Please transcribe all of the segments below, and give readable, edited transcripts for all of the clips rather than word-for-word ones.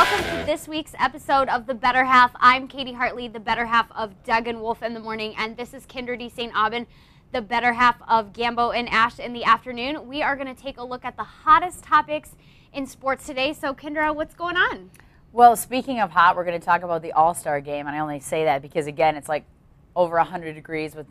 welcome to this week's episode of The Better Half. I'm Katy Hartley, the better half of Doug and Wolf in the morning, and this is Kyndra de St. Aubin, the better half of Gambo and Ash in the afternoon. We are going to take a look at the hottest topics in sports today. So, Kyndra, what's going on? Well, speaking of hot, we're going to talk about the All-Star game, and I only say that because, again, it's like over 100 degrees with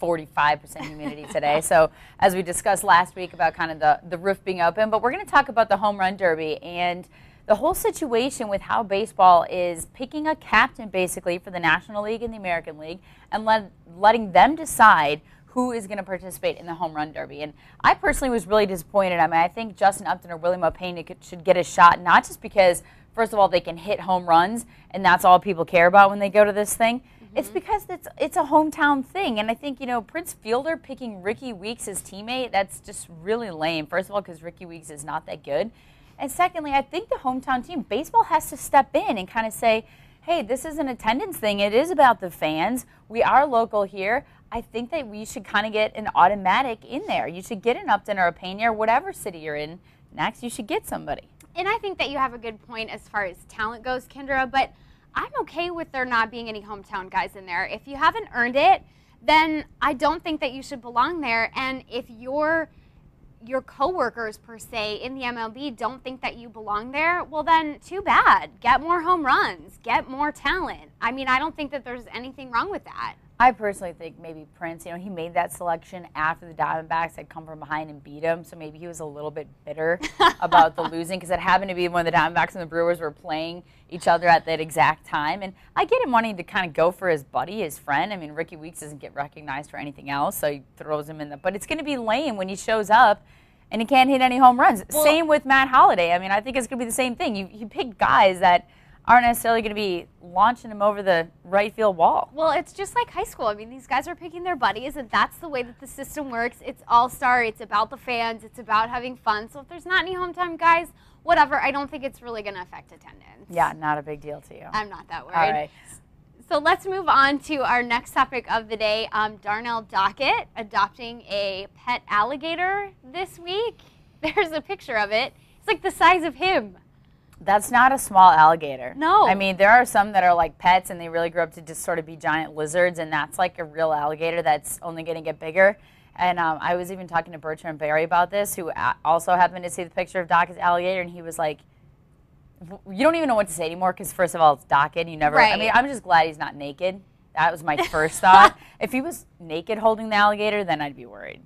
45% humidity today. So as we discussed last week about kind of the roof being open, but we're going to talk about the home run derby and the whole situation with how baseball is picking a captain basically for the National League and the American League and letting them decide who is going to participate in the home run derby. And I personally was really disappointed. I mean, I think Justin Upton or Willie Maupin should get a shot, not just because, first of all, they can hit home runs, and that's all people care about when they go to this thing. It's because it's a hometown thing. And I think, Prince Fielder picking Ricky Weeks as teammate, that's just really lame. First of all, because Ricky Weeks is not that good. And secondly, I think the hometown team, baseball has to step in and kind of say, hey, this is an attendance thing. It is about the fans. We are local here. I think that we should kind of get an automatic in there. You should get an Upton or a Pena or whatever city you're in next. You should get somebody. And I think that you have a good point as far as talent goes, Kyndra, but I'm okay with there not being any hometown guys in there. If you haven't earned it, then I don't think that you should belong there. And if your coworkers, per se, in the MLB don't think that you belong there, well then, too bad. Get more home runs. Get more talent. I mean, I don't think that there's anything wrong with that. I personally think maybe Prince, he made that selection after the Diamondbacks had come from behind and beat him, so maybe he was a little bit bitter about the losing because it happened to be when the Diamondbacks and the Brewers were playing each other at that exact time. And I get him wanting to kind of go for his buddy, his friend. I mean, Ricky Weeks doesn't get recognized for anything else, so he throws him in the – but it's going to be lame when he shows up and he can't hit any home runs. Well, same with Matt Holliday. I mean, I think it's going to be the same thing. You pick guys that – aren't necessarily going to be launching them over the right field wall. Well, it's just like high school. I mean, these guys are picking their buddies, and that's the way that the system works. It's all-star. It's about the fans. It's about having fun. So if there's not any hometown guys, whatever, I don't think it's really going to affect attendance. Yeah, not a big deal to you. I'm not that worried. All right. So let's move on to our next topic of the day. Darnell Dockett adopting a pet alligator this week. There's a picture of it. It's like the size of him. That's not a small alligator. No. I mean, there are some that are like pets and they really grow up to just sort of be giant lizards, and that's like a real alligator that's only going to get bigger. And I was even talking to Bertrand Barry about this, who also happened to see the picture of Dockett's alligator, and he was like, you don't even know what to say anymore because, first of all, it's Dockett. You never. Right. I mean, I'm just glad he's not naked. That was my first thought. If he was naked holding the alligator, then I'd be worried.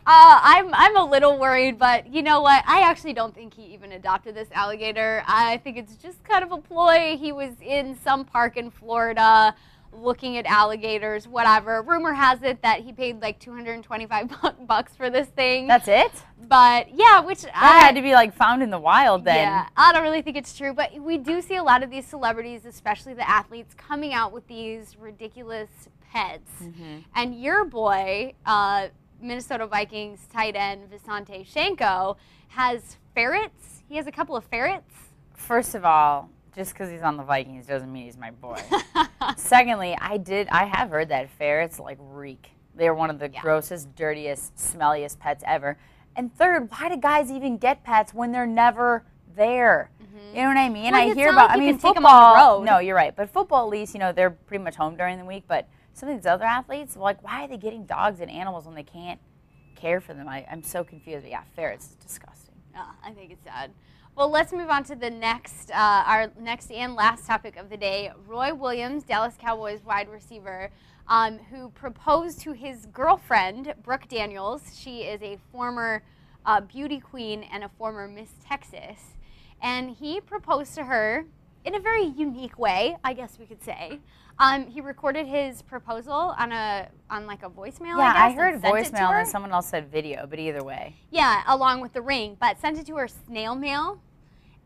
I'm a little worried, but you know what? I actually don't think he even adopted this alligator. I think it's just kind of a ploy. He was in some park in Florida looking at alligators, whatever. Rumor has it that he paid like $225 for this thing. That's it? But yeah, which that had to be like found in the wild then. Yeah, I don't really think it's true, but we do see a lot of these celebrities, especially the athletes, coming out with these ridiculous pets. And your boy, Minnesota Vikings tight end Visanthe Shenko, has ferrets. He has a couple of ferrets. First of all, just because he's on the Vikings doesn't mean he's my boy. Secondly, I have heard that ferrets like reek. They're one of the grossest, dirtiest, smelliest pets ever. And third, why do guys even get pets when they're never there? You know what I mean? Well, I hear about. Like I mean, football. On the road. No, you're right. But football, at least, they're pretty much home during the week. But some of these other athletes, like, why are they getting dogs and animals when they can't care for them? I'm so confused. But yeah, ferrets is disgusting. I think it's sad. Well, let's move on to the next, our next and last topic of the day. Roy Williams, Dallas Cowboys wide receiver, who proposed to his girlfriend, Brooke Daniels. She is a former beauty queen and a former Miss Texas. And he proposed to her in a very unique way, I guess we could say. He recorded his proposal on like a voicemail. Yeah, I guess, I heard voicemail and then someone else said video, but either way. Yeah, along with the ring, but sent it to her snail mail,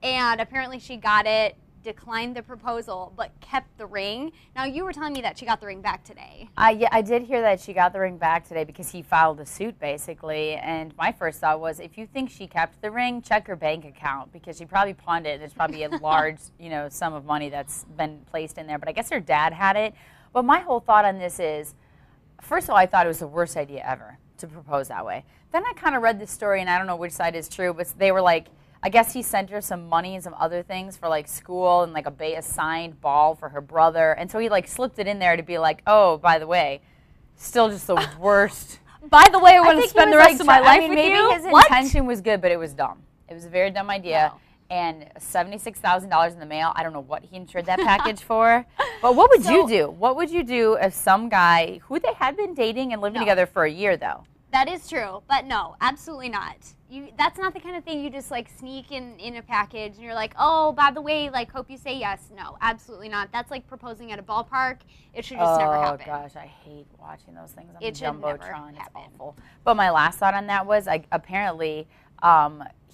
and apparently she got it, declined the proposal, but kept the ring. Now, you were telling me that she got the ring back today. Yeah, I did hear that she got the ring back today because he filed a suit, basically. And my first thought was, if you think she kept the ring, check her bank account because she probably pawned it. There's probably a large, sum of money that's been placed in there. But I guess her dad had it. But my whole thought on this is, first of all, I thought it was the worst idea ever to propose that way. Then I kind of read this story, and I don't know which side is true, but they were like, I guess he sent her some money and some other things for like school and like a signed ball for her brother. And so he like slipped it in there to be like, oh, by the way, still just the worst. By the way, I want to spend the rest of my life with maybe you. His intention was good, but it was dumb. It was a very dumb idea. No. And $76,000 in the mail. I don't know what he insured that package for. But what would you do? What would you do if some guy who they had been dating and living together for a year, though? That is true, but no, absolutely not. That's not the kind of thing you just like sneak in a package and you're like, oh, by the way, like hope you say yes. No, absolutely not. That's like proposing at a ballpark. It should just never happen. Oh gosh, I hate watching those things on It the should never Jumbotron. It's happen. awful. But my last thought on that was apparently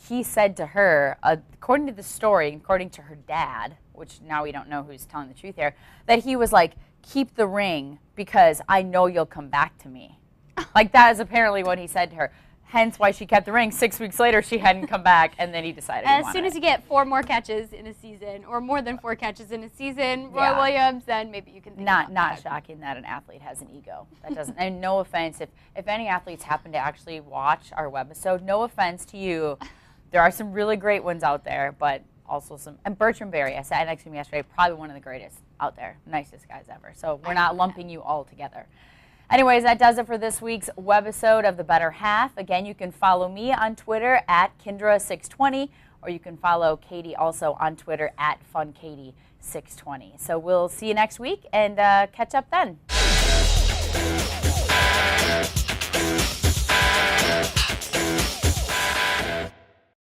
he said to her, according to the story, according to her dad, which now we don't know who's telling the truth here, that he was like, keep the ring because I know you'll come back to me. Like that is apparently what he said to her. Hence why she kept the ring. 6 weeks later, she hadn't come back, and then he decided he wanted As soon as you get 4 more catches in a season, or more than 4 catches in a season, Roy Yeah. Williams, then maybe you can think about Not that. shocking that an athlete has an ego. That doesn't. And no offense, if any athletes happen to actually watch our webisode, no offense to you. There are some really great ones out there, but also some. And Bertram Berry, I sat next to him yesterday, probably one of the greatest out there, nicest guys ever. So we're not lumping you all together. Anyways, that does it for this week's webisode of The Better Half. Again, you can follow me on Twitter at Kyndra620, or you can follow Katy also on Twitter at FunKaty620. So we'll see you next week and catch up then.